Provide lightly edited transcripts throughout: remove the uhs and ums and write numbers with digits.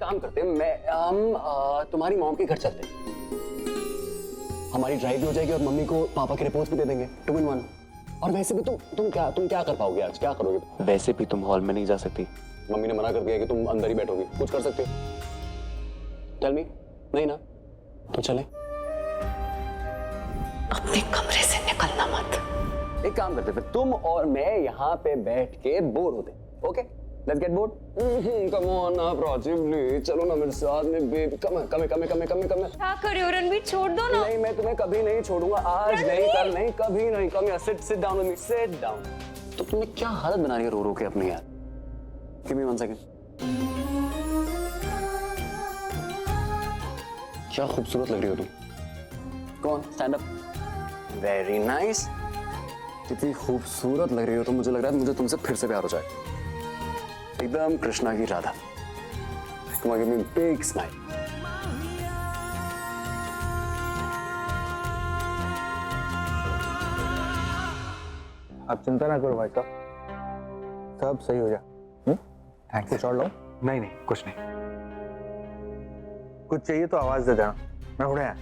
काम करते हैं, हम तुम्हारी मॉम के घर चलते हैं। हमारी ड्राइव भी हो जाएगी और मम्मी को पापा के रिपोर्ट्स भी दे देंगे, 2 in 1। और वैसे भी तुम क्या कर पाओगे आज, क्या करोगे? वैसे भी तुम हॉल में नहीं जा सकती। मम्मी ने मना कर दिया कि तुम अंदर ही बैठोगी, कुछ कर सकते हो? Tell me. नहीं ना, तो चले। अपने कमरे से निकलना मत। एक काम करते फिर, तुम और मैं यहाँ पे बैठ के बोर होते, okay? Let's get bored. Come on ना प्राची प्लीज, चलो ना मेरे साथ में बेबी। कम। क्या कर रहे हो रणवीर, छोड़ दो ना। नहीं, मैं तुम्हें कभी नहीं छोड़ूंगा, आज नहीं, कल नहीं, कभी नहीं। कम यार, sit down with me, sit down. तो तुमने क्या हालत बना रही है रो रो के अपनी यार। Give me 1 second. क्या खूबसूरत लग रही हो तुम। कौन? Stand up. Very nice. कितनी खूबसूरत लग रही हो तुम, मुझे लग रहा है मुझे तुमसे फिर से प्यार हो जाए, एकदम कृष्णा की Radha. Come on, give me a big smile. आप चिंता ना करो भाई साहब, सब सही हो जाए। थैंक्स। कुछ और लो? नहीं नहीं, कुछ नहीं। कुछ चाहिए तो आवाज दे देना, मैं उड़े आया।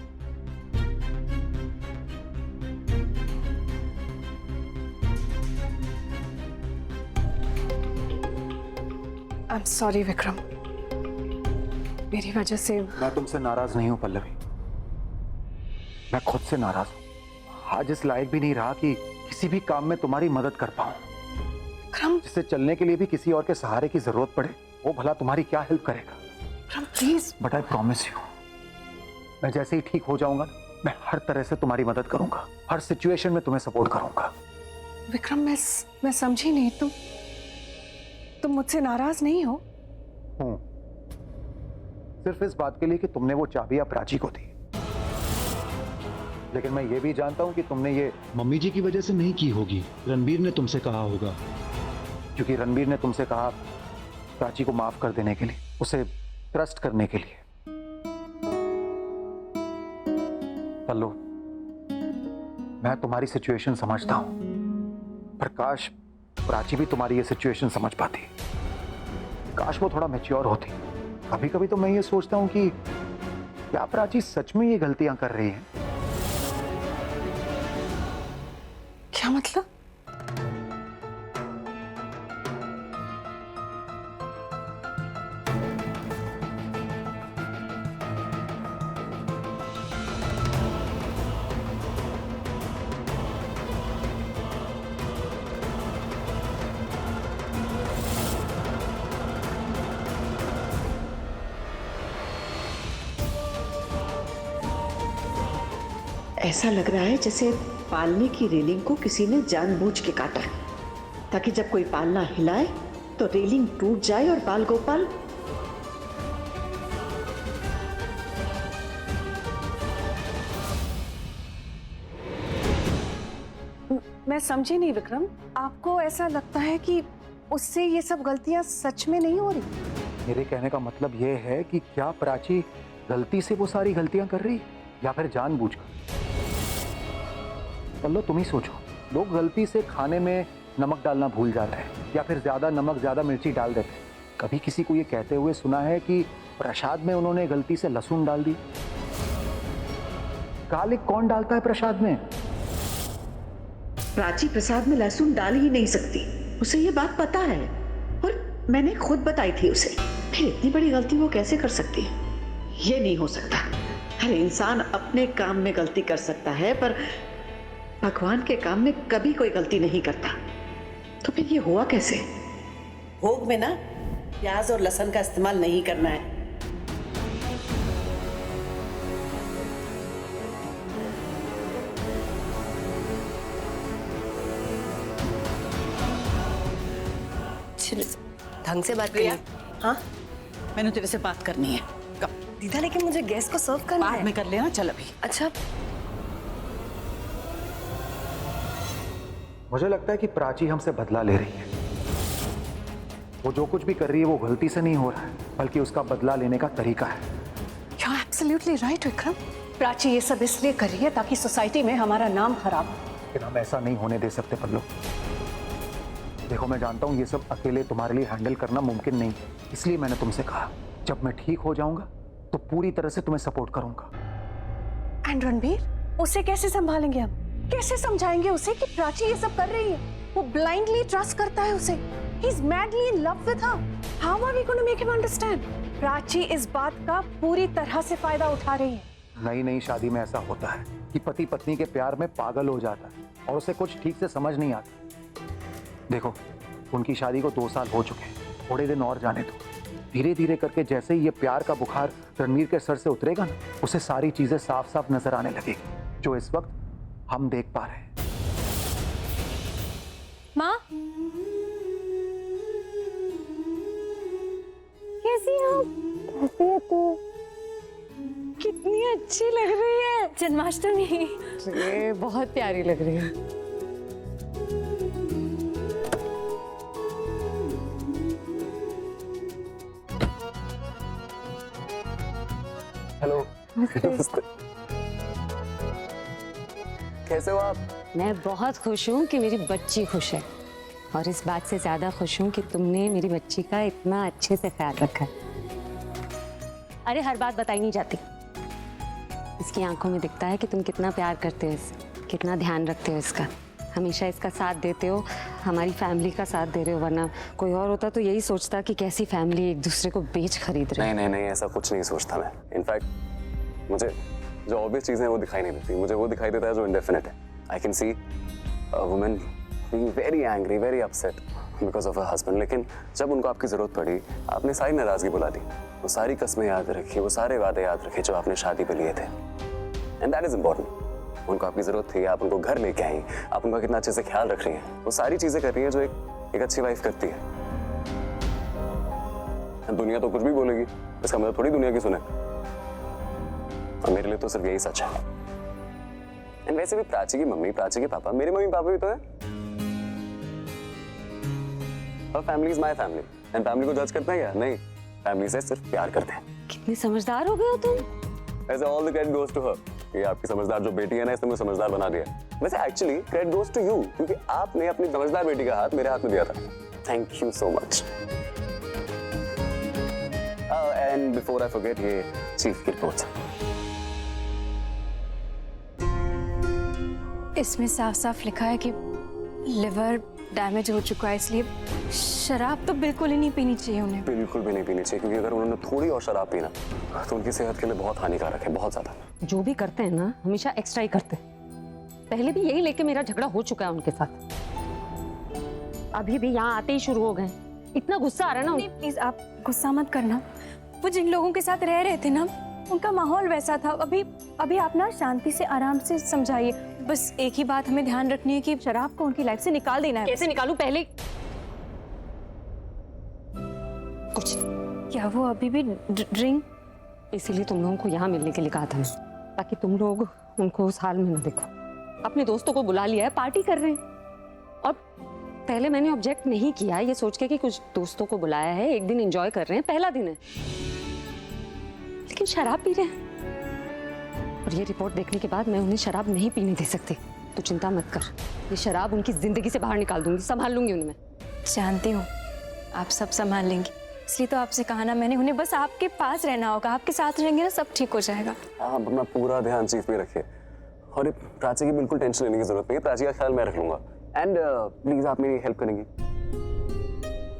आई एम सॉरी विक्रम, मेरी वजह से। मैं तुमसे नाराज नहीं हूं पल्लवी, मैं खुद से नाराज हूं। आज इस लायक भी नहीं रहा कि किसी भी काम में तुम्हारी मदद कर पाऊं। विक्रम, जिससे चलने के लिए भी किसी और के सहारे की जरूरत पड़े, वो भला तुम्हारी क्या हेल्प करेगा? Vikram please. But I promise you, मैं जैसे ही ठीक हो जाऊंगा मैं हर तरह से तुम्हारी मदद करूंगा, हर सिचुएशन में तुम्हें सपोर्ट करूंगा। विक्रम मैं समझी नहीं, तुम मुझसे नाराज नहीं हो? हूं, सिर्फ इस बात के लिए कि तुमने वो चाबियां प्राची को दी। लेकिन मैं ये भी जानता हूं कि तुमने ये मम्मी जी की वजह से नहीं की होगी, रणबीर ने तुमसे कहा होगा। क्योंकि रणबीर ने तुमसे कहा प्राची को माफ कर देने के लिए, उसे ट्रस्ट करने के लिए। पल्लू, मैं तुम्हारी सिचुएशन समझता हूं, पर काश प्राची भी तुम्हारी ये सिचुएशन समझ पाती, काश वो थोड़ा मैच्योर होती। कभी कभी तो मैं ये सोचता हूं कि क्या प्राची सच में ये गलतियां कर रही है? क्या मतलब? ऐसा लग रहा है जैसे पालने की रेलिंग को किसी ने जानबूझ के काटा है, ताकि जब कोई पालना हिलाए तो रेलिंग टूट जाए और बाल गोपाल। मैं समझी नहीं विक्रम, आपको ऐसा लगता है कि उससे ये सब गलतियां सच में नहीं हो रही? मेरे कहने का मतलब यह है कि क्या प्राची गलती से वो सारी गलतियां कर रही या फिर जानबूझकर? पल्लो, तुम ही सोचो, लोग गलती से खाने में नमक डालना भूल जाते हैं या फिर ज्यादा नमक ज्यादा मिर्ची डाल देते हैं। कभी किसी को ये कहते हुए सुना है कि प्रसाद में उन्होंने गलती से लहसुन डाल दी? गार्लिक कौन डालता है प्रसाद में? प्राची प्रसाद में लहसुन डाल ही नहीं सकती, उसे ये बात पता है और मैंने खुद बताई थी उसे। फिर इतनी बड़ी गलती वो कैसे कर सकती है? ये नहीं हो सकता। हर इंसान अपने काम में गलती कर सकता है, पर भगवान के काम में कभी कोई गलती नहीं करता। तो फिर ये हुआ कैसे? भोग में ना प्याज और लहसुन का इस्तेमाल नहीं करना है। ढंग से बात करिए। हाँ, मैंने तेरे से बात करनी है। कब? दीदा, लेकिन मुझे गैस को सर्व करना है। बाद में कर लेना, चल अभी। अच्छा। मुझे लगता है कि प्राची हमसे बदला ले रही है। वो जो कुछ भी कर रही है वो गलती से नहीं हो रहा है, बल्कि उसका बदला लेने का तरीका है। You're absolutely right, Vikram. Prachi ये सब इसलिए कर रही है ताकि सोसाइटी में हमारा नाम खराब हो। लेकिन हम ऐसा नहीं होने दे सकते पल्लू। देखो, मैं जानता हूँ ये सब अकेले तुम्हारे लिए हैंडल करना मुमकिन नहीं है, इसलिए मैंने तुमसे कहा जब मैं ठीक हो जाऊंगा तो पूरी तरह से तुम्हें सपोर्ट करूंगा। एंड रणबीर, उसे कैसे संभालेंगे हम? कैसे समझाएंगे उसे कि प्राची ये सब कर रही है? वो ब्लाइंडली ट्रस्ट करता है उसे। He is madly in love with her. How are we going to make him understand? Prachi इस बात का पूरी तरह से फायदा उठा रही है। नई नई शादी में ऐसा होता है कि पति पत्नी के प्यार में पागल हो जाता है और उसे कुछ ठीक से समझ नहीं आता। देखो, उनकी शादी को 2 साल हो चुके हैं, थोड़े दिन और जाने दो। धीरे धीरे करके जैसे ही ये प्यार का बुखार रणवीर के सर से उतरेगा ना, उसे सारी चीजें साफ साफ नजर आने लगेगी जो इस वक्त हम देख पा रहे हैं। माँ, कैसी हो? कैसी है तू? कितनी अच्छी लग रही है। जन्माष्टमी। ये बहुत प्यारी लग रही है। हेलो। कैसे हो आप? मैं बहुत खुश हूँ कि मेरी बच्ची खुश है, और इस बात से ज्यादा खुश हूँ कि तुमने मेरी बच्ची का इतना अच्छे से ख्याल रखा है। अरे हर बात बताई नहीं जाती, इसकी आंखों में दिखता है कि तुम कितना प्यार करते हो इसे, कितना ध्यान रखते हो इसका, हमेशा इसका साथ देते हो, हमारी फैमिली का साथ दे रहे हो। वरना कोई और होता तो यही सोचता कि कैसी फैमिली एक दूसरे को बेच खरीद रही है। नहीं, ऐसा कुछ नहीं सोचता मैं। इनफैक्ट मुझे जो ऑब्वियस चीजें हैं वो दिखाई नहीं देती, मुझे वो दिखाई देता है जो इंडेफिनिट है। I can see a woman being very angry, very upset because of a husband, लेकिन जब उनको आपकी जरूरत पड़ी आपने सारी नाराजगी बुला दी, वो सारी कस्में याद रखी, वो सारे वादे याद रखे जो आपने शादी पे लिए थे। And that is important. उनको आपकी जरूरत थी, आप उनको घर लेके आई, आप उनका कितना अच्छे से ख्याल रख रही हैं, वो सारी चीजें कर रही हैं जो एक अच्छी वाइफ करती है। दुनिया तो कुछ भी बोलेगी, इसका मतलब थोड़ी दुनिया की सुने, और मेरे लिए तो सिर्फ यही सच है। एंड वैसे भी प्राची की मम्मी, प्राची के पापा, मेरे मम्मी पापा भी तो है। और family is my family, and family को जज करते हैं क्या? नहीं, फैमिली से सिर्फ प्यार करते हैं। कितने समझदार हो गए हो तुम। ऐसे all the credit goes to her. ये आपकी समझदार जो बेटी है ना, इसने मुझे समझदार बना दिया। वैसे actually credit goes to you, क्योंकि आपने अपनी समझदार बेटी का हाथ मेरे हाथ में दिया था। Thank you so much. And before I forget, ये चीफ की रिपोर्ट। इसमें साफ साफ लिखा है कि लिवर डैमेज हो चुका है, इसलिए शराब तो बिल्कुल ही नहीं पीनी चाहिए उन्हें। बिल्कुल भी नहीं पीनी चाहिए, क्योंकि अगर उन्होंने थोड़ी और शराब पीना तो उनकी सेहत के लिए बहुत हानिकारक है, बहुत ज्यादा। जो भी करते हैं ना, हमेशा एक्स्ट्रा ही करते हैं। पहले भी यही लेके मेरा झगड़ा हो चुका है उनके साथ, अभी भी यहाँ आते ही शुरू हो गए। इतना गुस्सा आ रहा है ना। नहीं, प्लीज आप गुस्सा मत करना। वो जिन लोगों के साथ रह रहे थे ना, उनका माहौल वैसा था। अभी आप ना शांति से, आराम से समझाइए। बस एक ही बात हमें ध्यान रखनी है कि शराब को उनकी लाइफ से निकाल देना है। कैसे निकालूं? पहले कुछ क्या वो अभी भी ड्रिंक? इसीलिए तुम लोगों को यहाँ मिलने के लिए कहा था मैं, ताकि तुम लोग उनको उस हाल में न देखो। अपने दोस्तों को बुला लिया है, पार्टी कर रहे हैं, और पहले मैंने ऑब्जेक्ट नहीं किया ये सोच के कि कुछ दोस्तों को बुलाया है, एक दिन एंजॉय कर रहे हैं, पहला दिन है, लेकिन शराब पी रहे हैं। और ये रिपोर्ट देखने के बाद मैं उन्हें शराब नहीं पीने दे सकती। तो चिंता मत कर, ये शराब उनकी जिंदगी से बाहर निकाल दूंगी, संभाल लूंगी उन्हें मैं। जानती हूँ आप सब संभाल लेंगी, इसलिए तो आपसे कहा ना मैंने, उन्हें बस आपके पास रहना होगा। आपके साथ रहेंगे ना, सब ठीक हो जाएगा। आप अपना पूरा ध्यान चीफ पे रखिए, और ये प्राची की बिल्कुल टेंशन लेने की जरूरत नहीं है। प्राची का ख्याल मैं रख लूंगा। एंड प्लीज आप मेरी हेल्प करेंगी।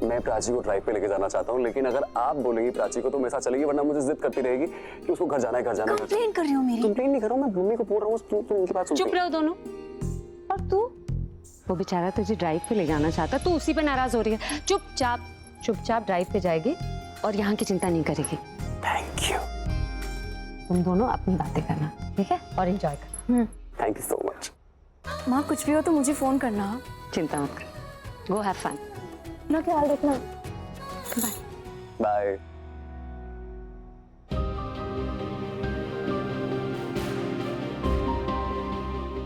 मैं प्राची को ड्राइव पे लेके जाना चाहता हूँ, लेकिन अगर आप बोलेंगी प्राची को तो मेरे साथ चलेगी, वरना मुझे जिद करती रहेगी कि उसको घर जाना है, घर जाना है। कंप्लेन कर रही हूँ मेरी? कंप्लेन नहीं कर रहा हूँ, मैं मम्मी को बोल रहा हूँ, तुम उनकी बात सुन। चुप रहो दोनों। और तू, वो बेचारा तुझे ड्राइव पे ले जाना चाहता, तू उसी पे नाराज हो रही है। चुपचाप ड्राइव पे जाएगी और यहाँ की चिंता नहीं करेगी। Thank you. तुम दोनों अपनी बातें करना, ठीक है, और एंजॉय करना। Thank you so much. माँ कुछ भी हो तो मुझे फोन करना। चिंता मत कर, गो हैव फन। अपना ख्याल रखना। Bye bye.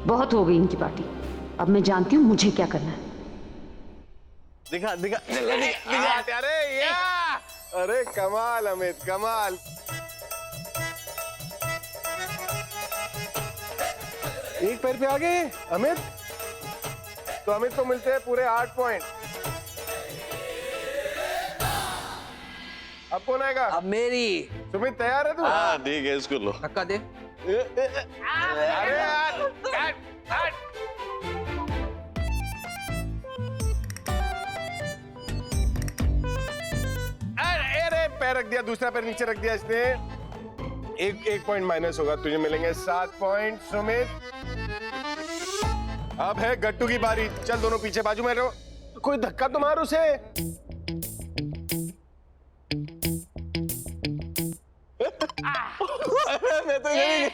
बहुत हो गई इनकी पार्टी, अब मैं जानती हूँ मुझे क्या करना है। दिखा अरे कमाल अमित, कमाल। एक पैर पे आ गए अमित, तो अमित को मिलते हैं पूरे 8 पॉइंट। अब कौन आएगा? अब मेरी। सुमित तैयार है तू? हाँ ठीक है, इसको लो। धक्का दे। अरे यार, अरे पैर रख दिया, दूसरा पैर नीचे रख दिया इसने। एक पॉइंट माइनस होगा, तुझे मिलेंगे 7 पॉइंट। सुमित अब है गट्टू की बारी। चल दोनों पीछे बाजू में रहो, कोई धक्का तो मार उसे। मैं तो यही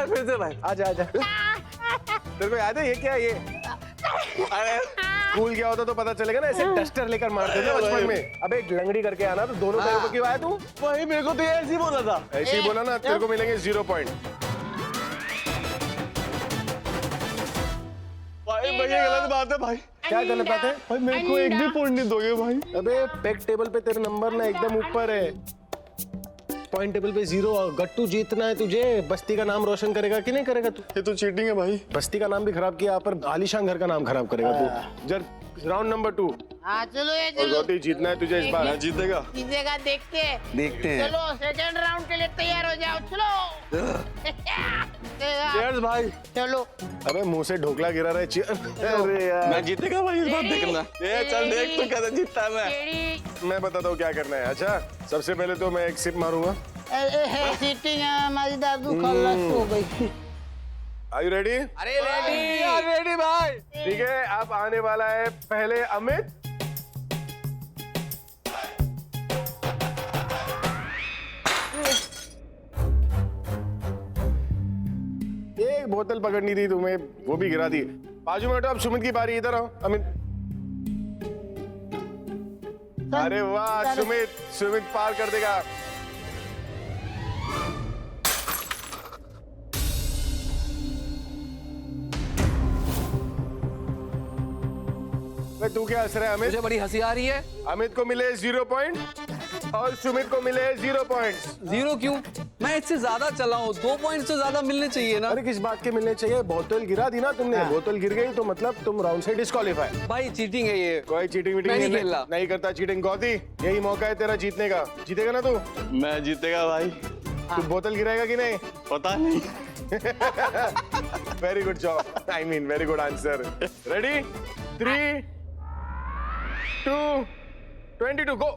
फिर से भाई, आजा आजा। तेरे को याद है ये क्या है ये? अरे स्कूल गया होता तो पता चलेगा ना, ऐसे डस्टर लेकर मारते थे बचपन में। अब एक लंगड़ी करके आना, तो दोनों पैरों को क्यों आया तू? भाई मेरे को तो ये ऐसे ही बोला था। ऐसे ही बोला ना, तेरे को मिलेंगे 0 पॉइंट। भाई भाई ये गलत बात है भाई। क्या गलत बात है? भाई मेरे को एक भी पॉइंट नहीं दोगे भाई। अबे पेक टेबल पे तेरे नंबर ना एकदम ऊपर है, पॉइंट टेबल पे 0। और गट्टू जीतना है तुझे। बस्ती का नाम रोशन करेगा कि नहीं करेगा तू? ये तो चीटिंग है भाई। बस्ती का नाम भी खराब किया, पर आलीशान घर का नाम खराब करेगा तू। जर राउंड नंबर 2। हाँ चलो ये और गोटी जीतना है तुझे इस बार। मैं जीतेगा। जीतेगा देखते हैं। चलो सेकंड राउंड के लिए तैयार हो जाओ, चलो। चीयर्स भाई। चलो। अबे मुंह से ढोकला गिरा रहा है। अरे यार, मैं जीतेगा भाई इस बार, देखना। ये चल देख तू कैसे जीतता है मैं। मैं बताता हूँ क्या करना है। अच्छा सबसे पहले तो मैं एक सिप मारूंगा। सीटिंग हमारी दादू खल्लास हो गई। Are you ready? अरे रेडी। रेडी भाई। ठीक है, अब आने वाला है पहले अमित। एक बोतल पकड़नी थी तुम्हें, वो भी गिरा दी। बाजू में हटो, अब सुमित की बारी। इधर आओ अमित। अरे वाह सुमित, सुमित पार कर देगा। तू क्या हंस रहा है अमित? मुझे बड़ी हंसी आ रही है। अमित को मिले 0 पॉइंट और सुमित को मिले 0 पॉइंट्स। 0 क्यों? मैं इससे ज्यादा चला हूँ, 2 पॉइंट तो ज्यादा मिलने चाहिए ना। अरे किस बात के मिलने चाहिए? बोतल गिरा दी ना तुमने। बोतल गिर गई तो मतलब तुम राउंड से डिस्क्वालीफाई। भाई चीटिंग है ये। कोई चीटिंग वीटिंग मैं नहीं खेल रहा। नहीं करता चीटिंग। गौती यही मौका है तेरा जीतने का। जीतेगा ना तू? मैं जीतेगा भाई। तू बोतल गिराएगा कि नहीं? पता नहीं। Very good job, I mean very good answer. Ready? 3, 2, 22 गो।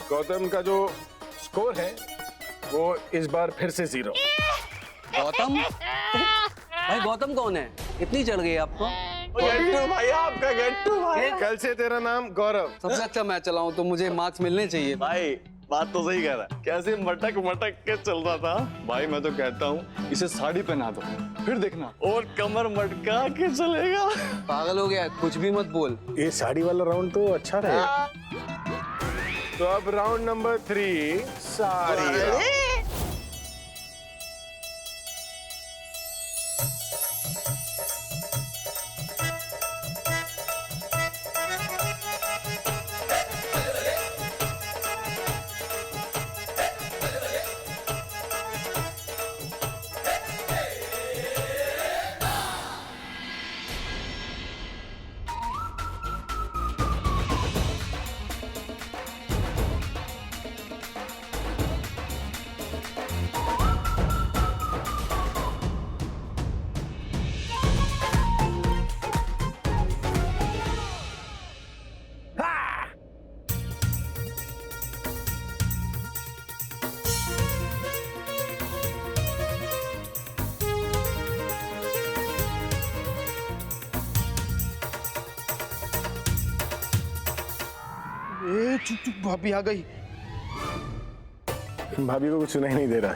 गौतम का जो स्कोर है वो इस बार फिर से 0। गौतम? भाई गौतम कौन है? इतनी चढ़ गई आपको? गट्टू भाई, आपका गट्टू भाई। कल से तेरा नाम गौरव। सबसे अच्छा मैं चलाऊं तो मुझे मार्क्स मिलने चाहिए। भाई बात तो सही कह रहा है। कैसे मटक मटक के चल रहा था भाई। मैं तो कहता हूँ इसे साड़ी पहना दो, फिर देखना और कमर मटका के चलेगा। पागल हो गया, कुछ भी मत बोल। ये साड़ी वाला राउंड तो अच्छा रहेगा। तो अब राउंड नंबर 3 साड़ी। चुप चुप, भाभी आ गई। भाभी को कुछ सुनाई नहीं दे रहा।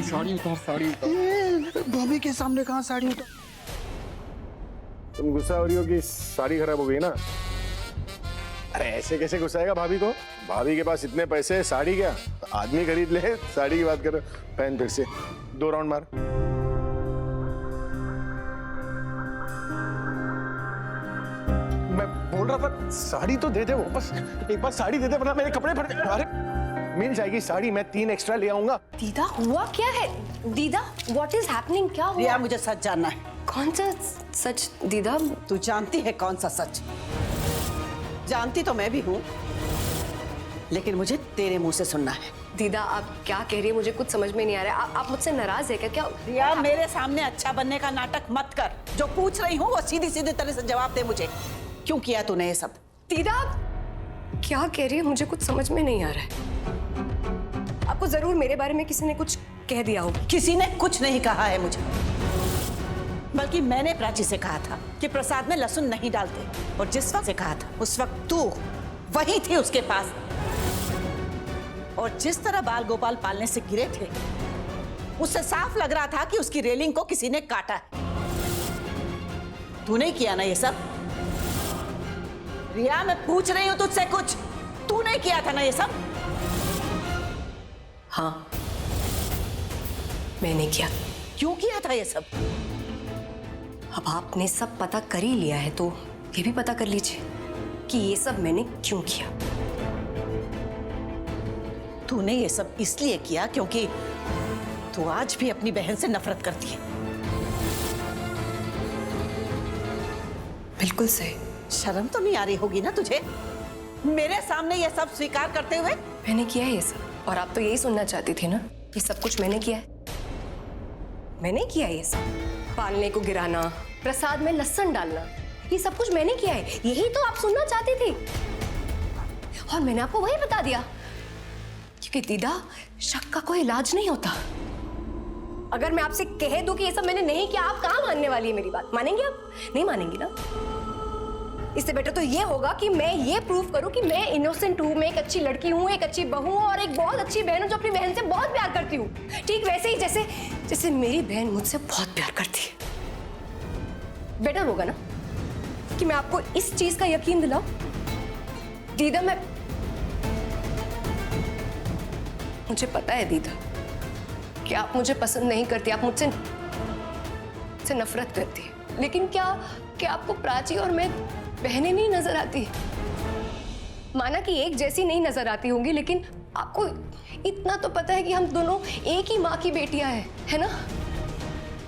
साड़ी उतार, साड़ी उतार। भाभी के सामने कहाँ साड़ी उतार? तुम गुस्सा हो रही हो कि साड़ी खराब हो गई ना? अरे ऐसे कैसे गुस्साएगा भाभी को? भाभी के पास इतने पैसे, साड़ी क्या आदमी खरीद ले। साड़ी की बात करो। पहन फिर से 2 राउंड मार। मैं बोल रहा था साड़ी तो दे दे, वो बस एक बार साड़ी दे दे, वरना मेरे कपड़े फट। अरे मिल जाएगी साड़ी, मैं 3 एक्स्ट्रा ले आऊंगा। दीदा हुआ क्या है? दीदा व्हाट इज हैपनिंग? क्या हुआ? रिया, मुझे सच जानना है। कौन सा सच दीदा? तू जानती है कौन सा सच? जानती तो मैं भी हूँ, लेकिन मुझे तेरे मुंह से सुनना है। दीदा आप क्या कह रही है? मुझे कुछ समझ में नहीं आ रहा है। आप मुझसे नाराज है क्या? क्या रिया, मेरे सामने अच्छा बनने का नाटक मत कर। जो पूछ रही हूँ वो सीधी सीधी तरह से जवाब दे मुझे। क्यों किया तूने ये सब? दीदा क्या कह रही है? मुझे कुछ समझ में नहीं आ रहा है। आपको जरूर मेरे बारे में किसी ने कुछ कह दिया होगा। किसी ने कुछ नहीं कहा है मुझे, बल्कि मैंने प्राची से कहा था कि प्रसाद में लहसुन नहीं डालते, और जिस वक्त से कहा था उस वक्त तू वही थी उसके पास, और जिस तरह बाल गोपाल पालने से गिरे थे उससे साफ लग रहा था कि उसकी रेलिंग को किसी ने काटा है। तूने किया ना ये सब? रिया, मैं पूछ रही हूं तुझसे कुछ। तूने किया था ना ये सब? हाँ मैंने किया। क्यों किया था ये सब? अब आपने सब पता कर ही लिया है तो ये भी पता कर लीजिए कि ये सब मैंने क्यों किया। तूने ये सब इसलिए किया क्योंकि तू आज भी अपनी बहन से नफरत करती है। बिल्कुल सही। शर्म तो नहीं आ रही होगी ना तुझे मेरे सामने ये सब स्वीकार करते हुए? मैंने किया है ये सब, और आप तो यही सुनना चाहती थी ना? ये सब कुछ मैंने किया है। मैंने किया है ये सब। पालने को गिराना, प्रसाद में लहसुन डालना, ये सब कुछ मैंने किया है। यही तो आप सुनना चाहती थी, और मैंने आपको वही बता दिया। क्योंकि दीदा, शक का कोई इलाज नहीं होता। अगर मैं आपसे कह दूं कि ये सब मैंने नहीं किया, आप कहाँ मानने वाली है मेरी बात? मानेंगे आप? नहीं मानेंगी ना। इससे बेटर तो ये होगा कि मैं ये प्रूव करूं कि मैं इनोसेंट हूं, मैं एक अच्छी लड़की हूं, एक अच्छी बहू हूं, और एक बहुत अच्छी बहन हूं जो अपनी बहन से बहुत प्यार करती हूं। ठीक वैसे ही जैसे जैसे मेरी बहन मुझसे बहुत प्यार करती है। बेटर होगा ना कि मैं आपको इस चीज का यकीन दिलाऊं? दीदा, मुझे पता है दीदा कि आप मुझे पसंद नहीं करती, आप मुझसे नफरत करती है। लेकिन क्या आपको प्राची और मैं बहनें नहीं नजर आती? माना कि एक जैसी नहीं नजर आती होंगी, लेकिन आपको इतना तो पता है कि हम दोनों एक ही माँ की बेटियां हैं, है ना?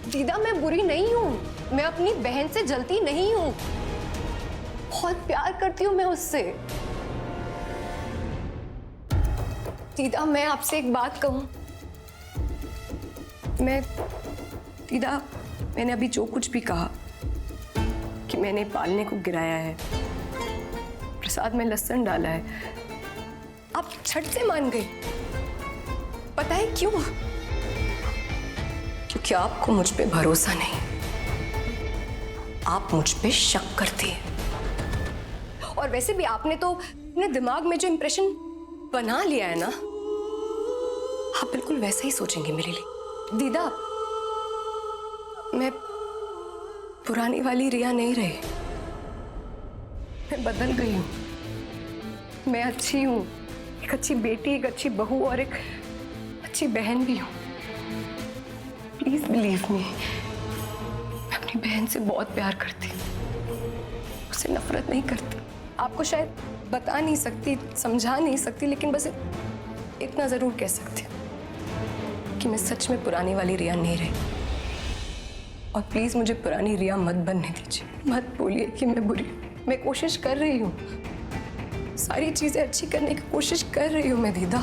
दीदा, मैं बुरी नहीं हूं, मैं अपनी बहन से जलती नहीं हूं, बहुत प्यार करती हूं मैं उससे। दीदा, मैं आपसे एक बात कहूं? दीदा, मैंने अभी जो कुछ भी कहा कि मैंने पालने को गिराया है, प्रसाद में लहसुन डाला है, आप झट से मान गए। पता है क्यों? क्योंकि आपको मुझ पे भरोसा नहीं, आप मुझ पे शक करती हैं। और वैसे भी आपने तो अपने दिमाग में जो इंप्रेशन बना लिया है ना, आप बिल्कुल वैसा ही सोचेंगे मेरे लिए। दीदा, मैं पुरानी वाली रिया नहीं रही, मैं बदल गई हूं। मैं अच्छी हूं, एक अच्छी बेटी, एक अच्छी बहू और एक अच्छी बहन भी हूं। प्लीज बिलीव मी, मैं अपनी बहन से बहुत प्यार करती हूँ, उससे नफरत नहीं करती। आपको शायद बता नहीं सकती, समझा नहीं सकती, लेकिन बस इतना जरूर कह सकती हूँ कि मैं सच में पुरानी वाली रिया नहीं रही। और प्लीज मुझे पुरानी रिया मत बनने दीजिए, मत बोलिए कि मैं बुरी। मैं कोशिश कर रही हूँ, सारी चीजें अच्छी करने की कोशिश कर रही हूँ मैं दीदा।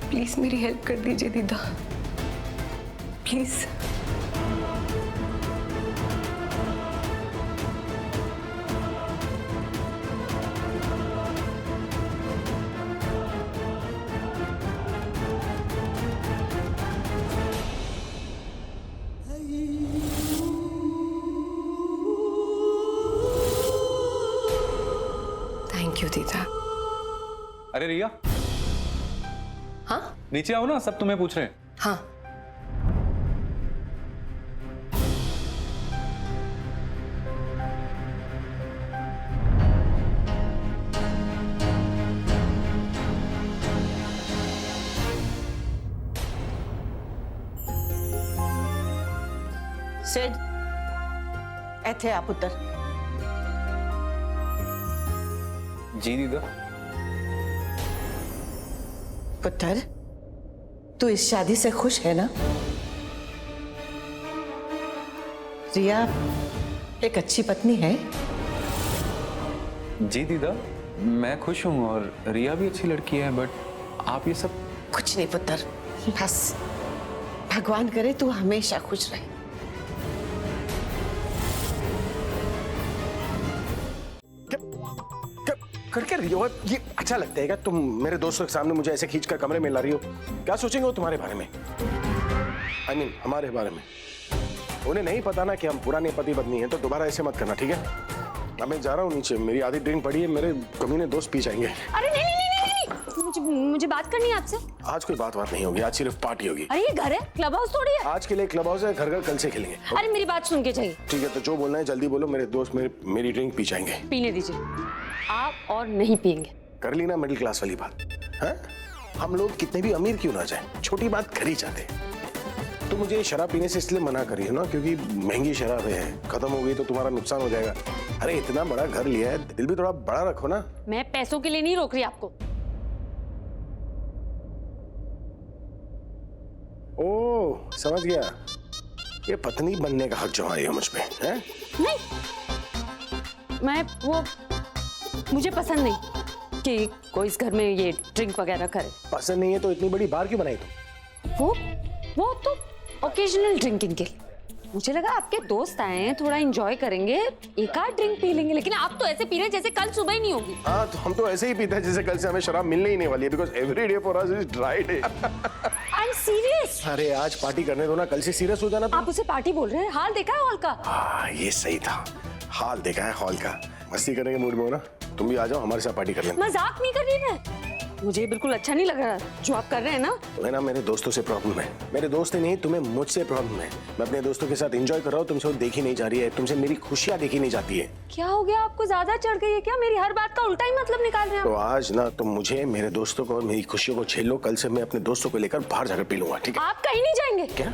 प्लीज मेरी हेल्प कर दीजिए दीदा, प्लीज। थैंक यू दीदा। अरे रिया, हाँ नीचे आओ ना, सब तुम्हें पूछ रहे हैं। हाँ। सेठ, ऐथे आप उतर। जी दीदा। पुत्र, तू इस शादी से खुश है ना? रिया एक अच्छी पत्नी है। जी दीदा, मैं खुश हूँ और रिया भी अच्छी लड़की है, बट आप ये सब कुछ नहीं पुत्र, बस भगवान करे तू हमेशा खुश रहे। करके रही हो ये अच्छा लगता है क्या? तुम मेरे दोस्तों के सामने मुझे ऐसे खींचकर कमरे में ला रही हो? क्या सोचेंगे वो तुम्हारे बारे में? I mean, हमारे बारे में। उन्हें नहीं पता ना कि हम पुराने पति पत्नी हैं, तो दोबारा ऐसे मत करना, ठीक है? अब मैं जा रहा हूँ नीचे, मेरी आधी ड्रिंक पड़ी है, मेरे कमीने दोस्त पी जाएंगे। अरे नहीं नहीं नहीं नहीं, नहीं। मुझे बात करनी है आपसे। आज कोई बात नहीं होगी, आज सिर्फ पार्टी होगी। अरे ये घर है, क्लब हाउस थोड़ी है। आज के लिए क्लब हाउस है, घर घर कल से खेलेंगे। अरे मेरी बात सुन के जाइए। ठीक है, तो जो बोलना है जल्दी बोलो, मेरे दोस्त मेरी ड्रिंक पी जाएंगे। पीने दीजिए, आप और नहीं पियेंगे। कर ली ना मिडिल क्लास वाली बात, है? हम लोग कितने भी अमीर क्यों ना जाए, छोटी बात कर ही जाते। तो मुझे शराब पीने से इसलिए मना करी है ना, क्योंकि महंगी शराब है, खत्म हो गई तो तुम्हारा नुकसान हो जाएगा। अरे इतना बड़ा घर लिया है, दिल भी थोड़ा बड़ा रखो ना। मैं पैसों के लिए नहीं रोक रही आपको। ओह समझ गया, ये पत्नी बनने का हक जमा रही हो मुझ पे, हैं? नहीं, मैं वो मुझे पसंद नहीं कि कोई इस घर में ये ड्रिंक वगैरह करे। पसंद नहीं है तो इतनी बड़ी बार क्यों बनाई तुम? वो तो ओकेजनल ड्रिंकिंग के लिए। मुझे लगा आपके दोस्त आए हैं, थोड़ा एंजॉय करेंगे, एक आध ड्रिंक पी लेंगे, लेकिन आप तो ऐसे पी रहे हैं जैसे कल सुबह ही नहीं होगी। हाँ, तो हम तो ऐसे ही पीते हैं जैसे कल से हमें शराब मिलने ही नहीं वाली है, because every day for us is dry day. I am serious. अरे आज पार्टी करने दो ना, कल से सीरियस हो जाना तुम। आप उसे पार्टी बोल रहे हैं? हाल देखा है हॉल का? हाँ ये सही था, हाल देखा है हॉल का। मस्ती करने के मूड में हो ना, तुम भी आ जाओ हमारे साथ पार्टी कर लेना। मजाक नहीं कर रही मैं, मुझे बिल्कुल अच्छा नहीं लग रहा जो आप कर रहे हैं ना। तुम्हें ना मेरे दोस्तों से प्रॉब्लम है, मेरे दोस्त ही नहीं तुम्हें मुझसे प्रॉब्लम है। मैं अपने दोस्तों के साथ एंजॉय कर रहा हूँ, तुमसे वो देखी नहीं जा रही है, तुमसे मेरी खुशियाँ देखी नहीं जाती है। क्या हो गया आपको, ज्यादा चढ़ गई है क्या? मेरी हर बात का उल्टा ही मतलब निकाल रहे हैं तो आज ना तुम मुझे, मेरे दोस्तों को और मेरी खुशियों को झेल लो, कल से मैं अपने दोस्तों को लेकर बाहर जाकर पी लूंगा, ठीक है? आप कहीं नहीं जाएंगे। क्या?